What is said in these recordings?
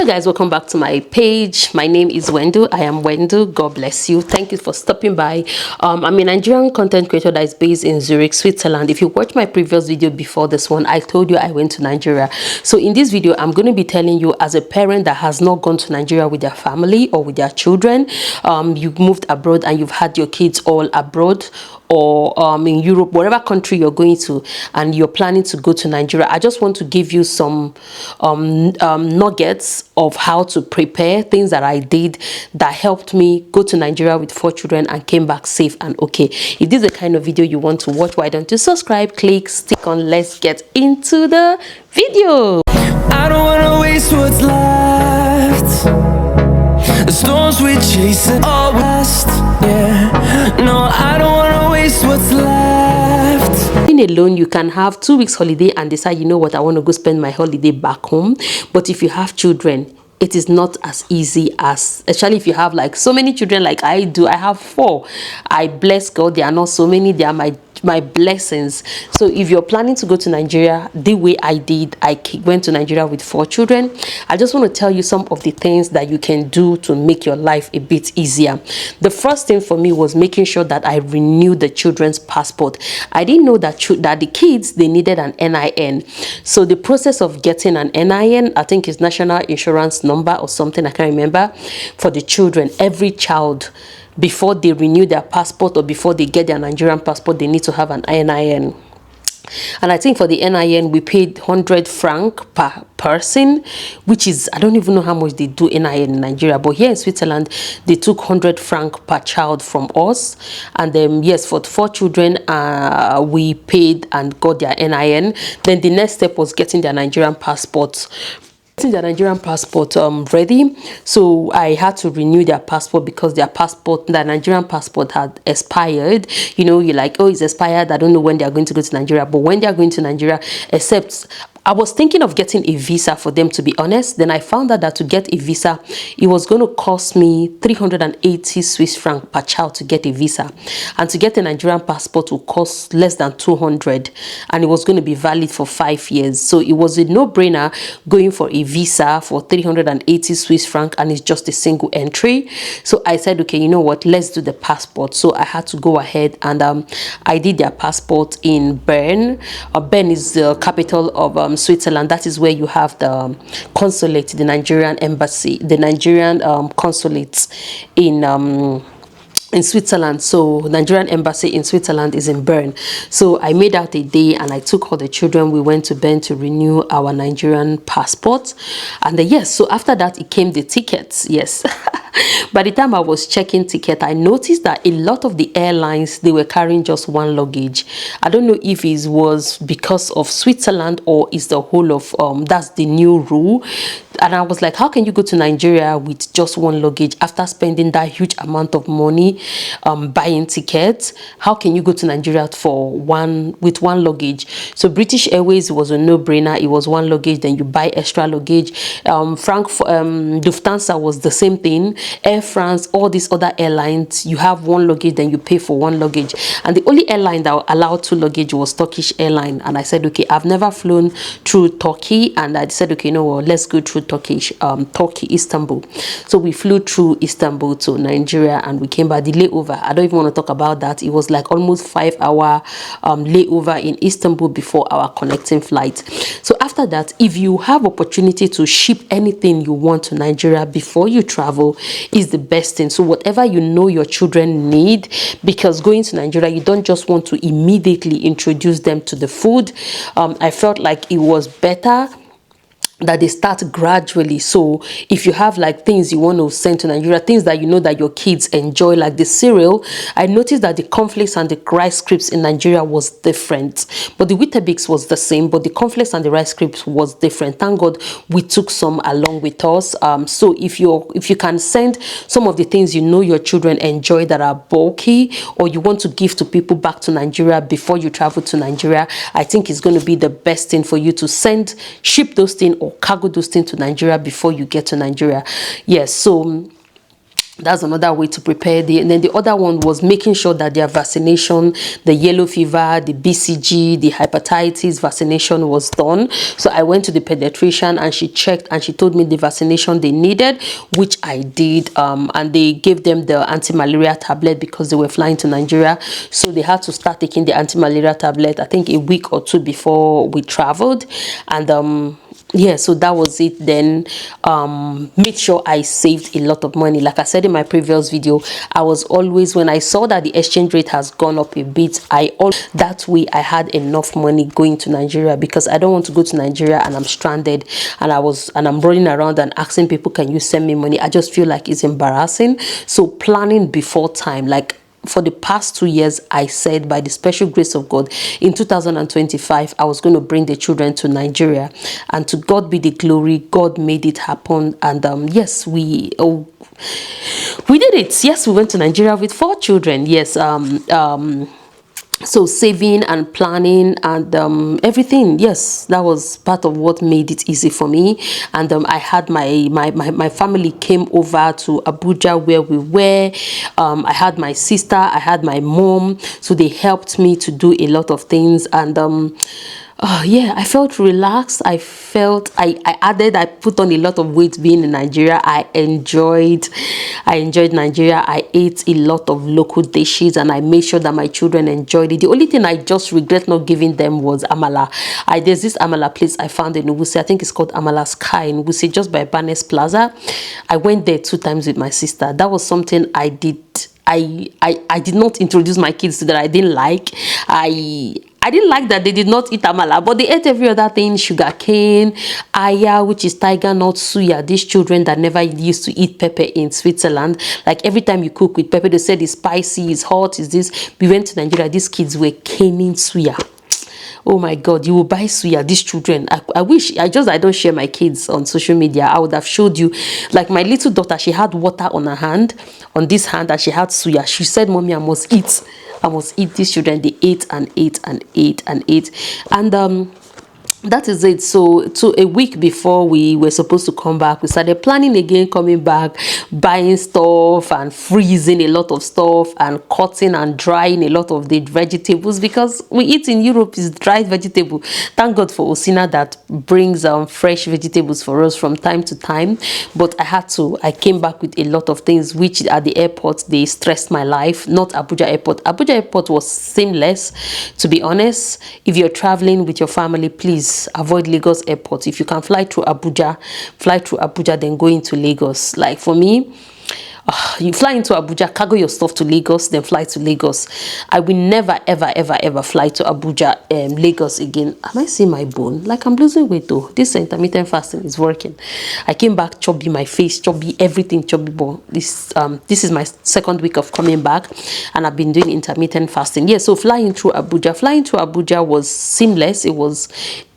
Guys, welcome back to my page. My name is Wendu. I am Wendu. God bless you. Thank you for stopping by. I'm a Nigerian content creator that is based in Zurich, Switzerland. If you watched my previous video before this one, I told you I went to Nigeria. So in this video, I'm going to be telling you, as a parent that has not gone to Nigeria with their family or with their children, you moved abroad and you've had your kids all abroad, or in Europe, whatever country you're going to, and you're planning to go to Nigeria. I just want to give you some nuggets of how to prepare, things that I did that helped me go to Nigeria with 4 children and came back safe and okay. If this is the kind of video you want to watch, why don't you subscribe, click, stick on. Let's get into the video. I don't want to waste what's left. The storms we chase it all west. Yeah, no, I don't want to waste what's left. Being alone, you can have 2 weeks holiday and decide, you know what, I want to go spend my holiday back home. But if you have children, it is not as easy as, especially if you have like so many children like I do. I have 4. I bless God, they are not so many, they are my blessings. So if you're planning to go to Nigeria the way I did, I went to Nigeria with 4 children. I just want to tell you some of the things that you can do to make your life a bit easier. The first thing for me was making sure that I renewed the children's passport. I didn't know that the kids, they needed an NIN. So the process of getting an NIN, I think is national insurance number or something, I can't remember, for the children. Every child, before they renew their passport or before they get their Nigerian passport, they need to have an NIN. And I think for the NIN, we paid 100 francs per person, which is, I don't even know how much they do NIN in Nigeria, but here in Switzerland, they took 100 francs per child from us. And then, yes, for 4 children, we paid and got their NIN. Then the next step was getting their Nigerian passports. The Nigerian passport ready, so I had to renew their passport because their Nigerian passport had expired. You know, you're like, oh, it's expired, I don't know when they are going to go to Nigeria. But when they are going to Nigeria, except I was thinking of getting a visa for them, to be honest. Then I found out that to get a visa, it was going to cost me 380 Swiss francs per child to get a visa. And to get a Nigerian passport would cost less than 200. And it was going to be valid for 5 years. So it was a no-brainer going for a visa for 380 Swiss francs, and it's just a single entry. So I said, okay, you know what, let's do the passport. So I had to go ahead and I did their passport in Bern. Bern is the capital of Switzerland. That is where you have the consulate, the Nigerian embassy, the Nigerian consulates in Switzerland. So Nigerian embassy in Switzerland is in Bern. So I made out a day and I took all the children. We went to Bern to renew our Nigerian passport. And yes, so after that it came the tickets. Yes. By the time I was checking ticket, I noticed that a lot of the airlines, they were carrying just 1 luggage. I don't know if it was because of Switzerland or is the whole of that's the new rule. And I was like, how can you go to Nigeria with just 1 luggage after spending that huge amount of money buying tickets? How can you go to Nigeria with 1 luggage? So British Airways was a no-brainer. It was 1 luggage, then you buy extra luggage. Lufthansa was the same thing. Air France, all these other airlines, you have 1 luggage, then you pay for 1 luggage. And the only airline that allowed 2 luggage was Turkish Airline. And I said, okay, I've never flown through Turkey, and I said, okay, you know what, let's go through Turkey, Istanbul. So we flew through Istanbul to Nigeria and we came back. The layover, I don't even want to talk about that. It was like almost 5-hour layover in Istanbul before our connecting flight. So after that, if you have opportunity to ship anything you want to Nigeria before you travel, is the best thing. So whatever you know your children need, because going to Nigeria, you don't just want to immediately introduce them to the food. I felt like it was better that they start gradually. So if you have like things you want to send to Nigeria, things that you know that your kids enjoy, like the cereal, I noticed that the cornflakes and the rice crisps in Nigeria was different, but the Weetabix was the same, but the cornflakes and the rice crisps was different. Thank God we took some along with us. So if you can send some of the things you know your children enjoy that are bulky, or you want to give to people back to Nigeria before you travel to Nigeria, I think it's going to be the best thing for you to ship those things or cargo those things to Nigeria before you get to Nigeria. Yes, so That's another way to prepare. And then the other one was making sure that their vaccination, the yellow fever, the BCG, the hepatitis vaccination was done. So I went to the pediatrician and she checked and she told me the vaccination they needed, which I did. And they gave them the anti-malaria tablet because they were flying to Nigeria. So they had to start taking the anti-malaria tablet, I think a week or two before we traveled. And yeah, so that was it. Then made sure I saved a lot of money. Like I said in my previous video, I was always, when I saw that the exchange rate has gone up a bit, that way I had enough money going to Nigeria, because I don't want to go to Nigeria and I'm stranded and I'm running around and asking people, can you send me money? I just feel like it's embarrassing. So planning before time, like for the past 2 years, I said by the special grace of God, in 2025, I was going to bring the children to Nigeria, and to God be the glory. God made it happen. And yes, we did it. Yes, we went to Nigeria with 4 children. Yes. So saving and planning and everything, yes, that was part of what made it easy for me. And I had my family came over to Abuja where we were. I had my sister, I had my mom, so they helped me to do a lot of things. And yeah, I felt relaxed. I put on a lot of weight being in Nigeria. I enjoyed Nigeria. I ate a lot of local dishes and I made sure that my children enjoyed it. The only thing I just regret not giving them was amala. There's this amala place I found in Wuse. I think it's called Amala Sky in Wuse, just by Barnes Plaza. I went there 2 times with my sister. That was something I did. I did not introduce my kids to that. I didn't like. I didn't like that they did not eat amala, but they ate every other thing: sugar cane, aya, which is tiger nut, suya. These children that never used to eat pepper in Switzerland, like every time you cook with pepper, they said it's spicy, it's hot, is this. We went to Nigeria, these kids were caning suya. Oh my God, you will buy suya. These children, I wish, I don't share my kids on social media. I would have showed you. Like my little daughter, she had water on her hand, on this hand, and she had suya. She said, Mommy, I must eat. I must eat. These children, they ate and ate and ate and ate. And that is it. So a week before we were supposed to come back, we started planning again, coming back, buying stuff and freezing a lot of stuff and cutting and drying a lot of the vegetables, because we eat in Europe is dried vegetable. Thank God for Osina that brings fresh vegetables for us from time to time. But I came back with a lot of things, which at the airport they stressed my life. Not Abuja airport. Abuja airport was seamless, to be honest. If you're traveling with your family, please avoid Lagos airport. If you can fly through Abuja, then go into Lagos. Like for me, you fly into Abuja, cargo your stuff to Lagos, then fly to Lagos. I will never ever fly to Abuja, Lagos again. Am I seeing my bone? Like I'm losing weight though. This intermittent fasting is working. I came back chubby, my face chubby, everything chubby. But this is my 2nd week of coming back, and I've been doing intermittent fasting. Yeah, so flying through Abuja was seamless. It was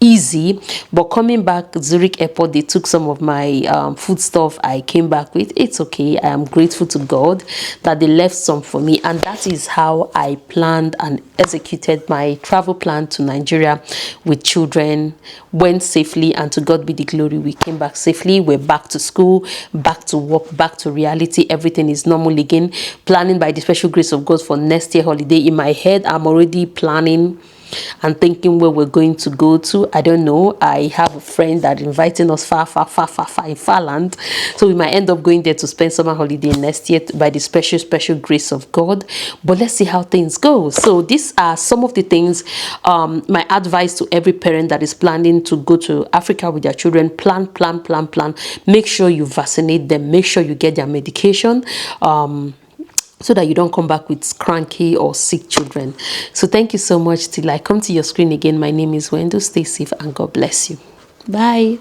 easy. But coming back Zurich airport, they took some of my food stuff I came back with. It's okay. I am grateful to God that they left some for me, and that is how I planned and executed my travel plan to Nigeria with children. Went safely, and to God be the glory, we came back safely. We're back to school, back to work, back to reality. Everything is normal again. Planning by the special grace of God for next year holiday. In my head, I'm already planning and thinking where we're going to go to. I don't know. I have a friend that inviting us far in Farland, so we might end up going there to spend summer holiday next year by the special grace of God. But let's see how things go. So these are some of the things, my advice to every parent that is planning to go to Africa with their children. Plan. Make sure you vaccinate them, make sure you get their medication, so that you don't come back with cranky or sick children. So thank you so much. Till I come to your screen again, my name is Wendu. Stay safe and God bless you. Bye.